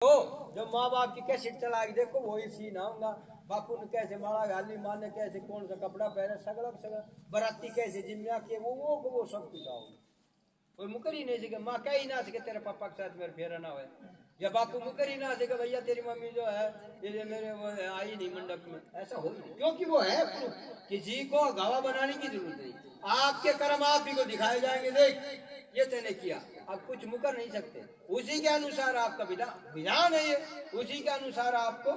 हो जो माँ बाप की कैसे चला के देखो वही सीन आऊंगा। बापू ने कैसे मारा गाली, माँ ने कैसे कौन सा कपड़ा पहने, सगड़ा सगड़ा बराती कैसे जिम्मे किए, वो सब कुछ आओगे। कोई मुकर ही नहीं सके, माँ कह ही ना सके तेरे पापा के साथ मेरे फेरा ना हो, या बापू मुकर ही ना सके भैया तेरी मम्मी जो है ये मेरे वो आई नहीं मंडप में, ऐसा हो ही नहीं, क्योंकि वो है किसी को गवाह बनाने की जरूरत नहीं। आपके कर्म आप ही को दिखाए जाएंगे, देख ये तेने किया, आप कुछ मुकर नहीं सकते। उसी के अनुसार आपका विधान है, ये उसी के अनुसार आपको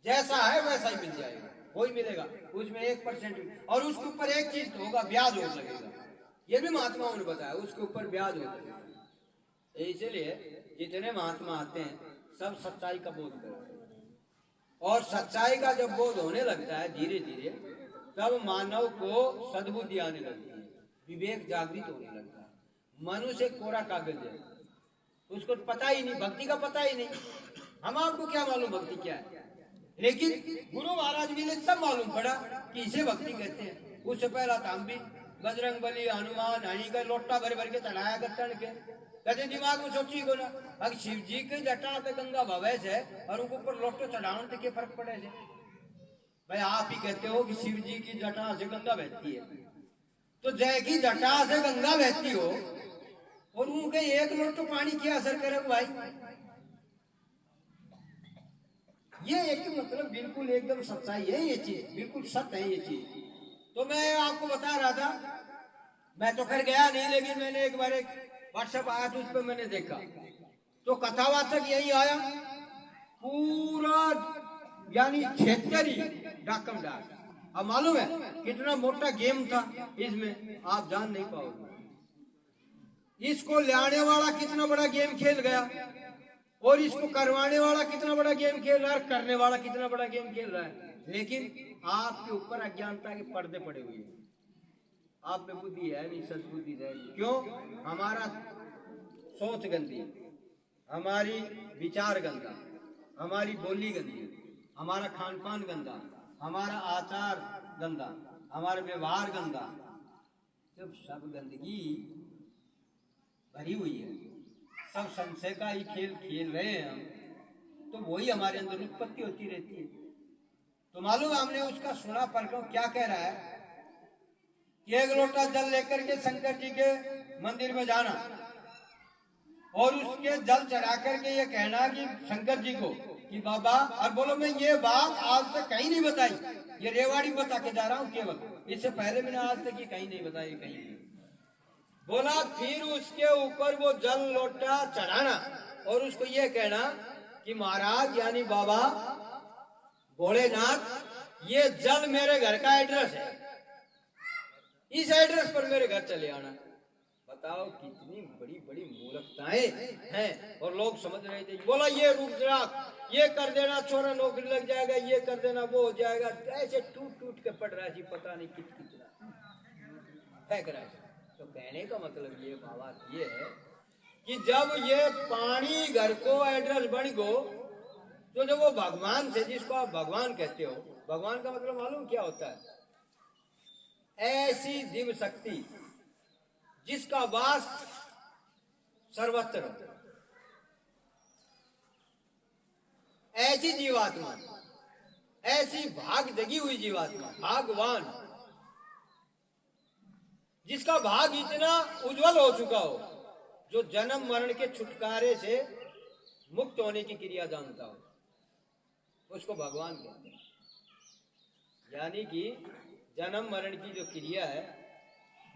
जैसा है वैसा ही मिल जाएगा, वही मिलेगा, उसमें 1%। और उसके ऊपर एक चीज तो होगा, ब्याज और लगेगा, ये भी महात्माओं ने बताया, उसके ऊपर ब्याज और लगेगा। इसलिए जितने महात्मा आते हैं सब सच्चाई का बोध करते हैं, और सच्चाई का जब बोध होने लगता है धीरे धीरे, तब मानव को सद्बुद्धि आने लगती है, विवेक जागृत होने लगता है। मनुष्य कोरा कागज है, उसको पता ही नहीं, भक्ति का पता ही नहीं। हम आपको क्या मालूम भक्ति क्या है, लेकिन गुरु महाराज भी ने तब मालूम पड़ा कि इसे भक्ति कहते हैं। उससे पहला तो हम भी बजरंग बली हनुमान हनी का लोटा भर भर के चढ़ाया कर तन के, कभी दिमाग में सोची को ना अगर शिव जी के जटा पे गंगा भवे है और उनके ऊपर लोटो चढ़ाने से क्या फर्क पड़े से। भाई आप ही कहते हो कि शिव जी की जटा से गंगा बहती है, तो जय की जटा से गंगा बहती हो और उनके एक लोटो पानी क्या असर करे भाई। ये एक मतलब बिल्कुल एकदम सच्चाई है, ये चीज बिल्कुल सत्य है ये चीज। तो मैं आपको बता रहा था, मैं तो कर गया नहीं, लेकिन मैंने एक बार एक व्हाट्सएप आया तो उस पर मैंने देखा, तो कथावाचक यही आया पूरा, यानी 76 डाकम डाक। अब मालूम है कितना मोटा गेम था इसमें, आप जान नहीं पाओगे। इसको लाने वाला कितना बड़ा गेम खेल गया, और इसको करवाने वाला कितना बड़ा गेम खेल रहा है, करने वाला कितना बड़ा गेम खेल रहा है। लेकिन आपके ऊपर अज्ञानता के पर्दे पड़े हुए हैं, आप में बुद्धि है नहीं, सद्बुद्धि है। क्यों? हमारा सोच गंदी, हमारी विचार गंदा, हमारी बोली गंदी, हमारा खान पान गंदा, हमारा आचार गंदा, हमारा व्यवहार गंदा, जब सब गंदगी भरी हुई है, सब संशय का ही खेल खेल रहे हैं हम, तो वही हमारे अंदर उत्पत्ति होती रहती है। तो मालूम हमने उसका सुना पर क्या कह रहा है कि एक लोटा जल लेकर के शंकर जी के मंदिर में जाना और उसके जल चढ़ा करके ये कहना कि शंकर जी को कि बाबा, और बोलो मैं ये बात आज तक कहीं नहीं बताई, ये रेवाड़ी बता के जा रहा हूँ केवल, इससे पहले मैंने आज तक ये कहीं नहीं बताई, कहीं नहीं बोला। फिर उसके ऊपर वो जल लोटा चढ़ाना और उसको ये कहना कि महाराज यानी बाबा भोलेनाथ, ये जल मेरे घर का एड्रेस है, इस एड्रेस पर मेरे घर चले आना। बताओ कितनी बड़ी बड़ी मूर्खताएं हैं, और लोग समझ रहे थे। बोला ये रुद्राक्ष ये कर देना, छोरा नौकरी लग जाएगा, ये कर देना वो हो जाएगा, ऐसे टूट टूट के पड़ रहा है, पता नहीं कितना फेंक रहा है। तो कहने का मतलब ये बाबा ये है कि जब ये पानी घर को एड्रेस बन गो, तो जब वो भगवान से, जिसको आप भगवान कहते हो, भगवान का मतलब मालूम क्या होता है? ऐसी दिव्य शक्ति जिसका वास सर्वत्र, ऐसी जीवात्मा, ऐसी भाग जगी हुई जीवात्मा, भगवान जिसका भाग इतना उज्जवल हो चुका हो, जो जन्म मरण के छुटकारे से मुक्त होने की क्रिया जानता हो, उसको भगवान कहते हैं। यानी कि जन्म मरण की जो क्रिया है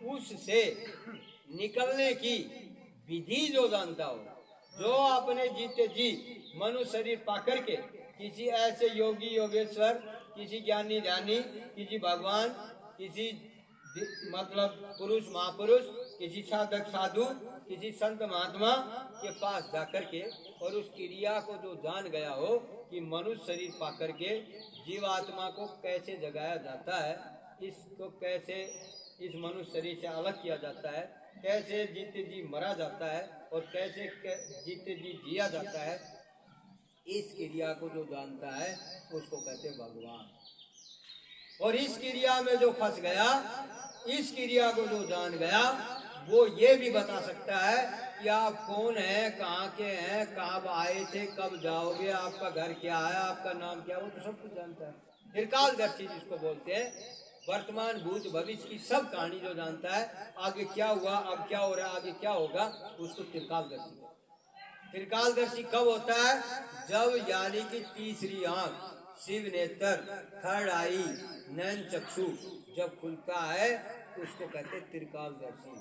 उससे निकलने की विधि जो जानता हो, जो अपने जीते जी मनुष्य शरीर पाकर के किसी ऐसे योगी योगेश्वर, किसी ज्ञानी ध्यानी, किसी भगवान, किसी मतलब पुरुष महापुरुष, किसी साधक साधु, किसी संत महात्मा के पास जाकर के, और उस क्रिया को जो जान गया हो कि मनुष्य शरीर पाकर के जीवात्मा को कैसे जगाया जाता है, इसको कैसे इस मनुष्य शरीर से अलग किया जाता है, कैसे जीते जी मरा जाता है और कैसे जीते जी जिया जाता है, इस क्रिया को जो जानता है उसको कहते हैं भगवान। और इस क्रिया में जो फंस गया, इस क्रिया को जो जान गया, वो ये भी बता सकता है कि आप कौन हैं, कहाँ के हैं, कब आए थे, कब जाओगे, आपका घर क्या है, आपका नाम क्या है, वो तो सब कुछ जानता है। त्रिकालदर्शी जिसको बोलते हैं, वर्तमान भूत भविष्य की सब कहानी जो जानता है, आगे क्या हुआ, अब क्या हो रहा है, आगे क्या होगा, उसको त्रिकालदर्शी। त्रिकालदर्शी कब होता है? जब यानी कि तीसरी आंख, शिव नेत्र, थर्ड आई, नैन चक्षु जब खुलता है तो उसको कहते हैं त्रिकालदर्शी।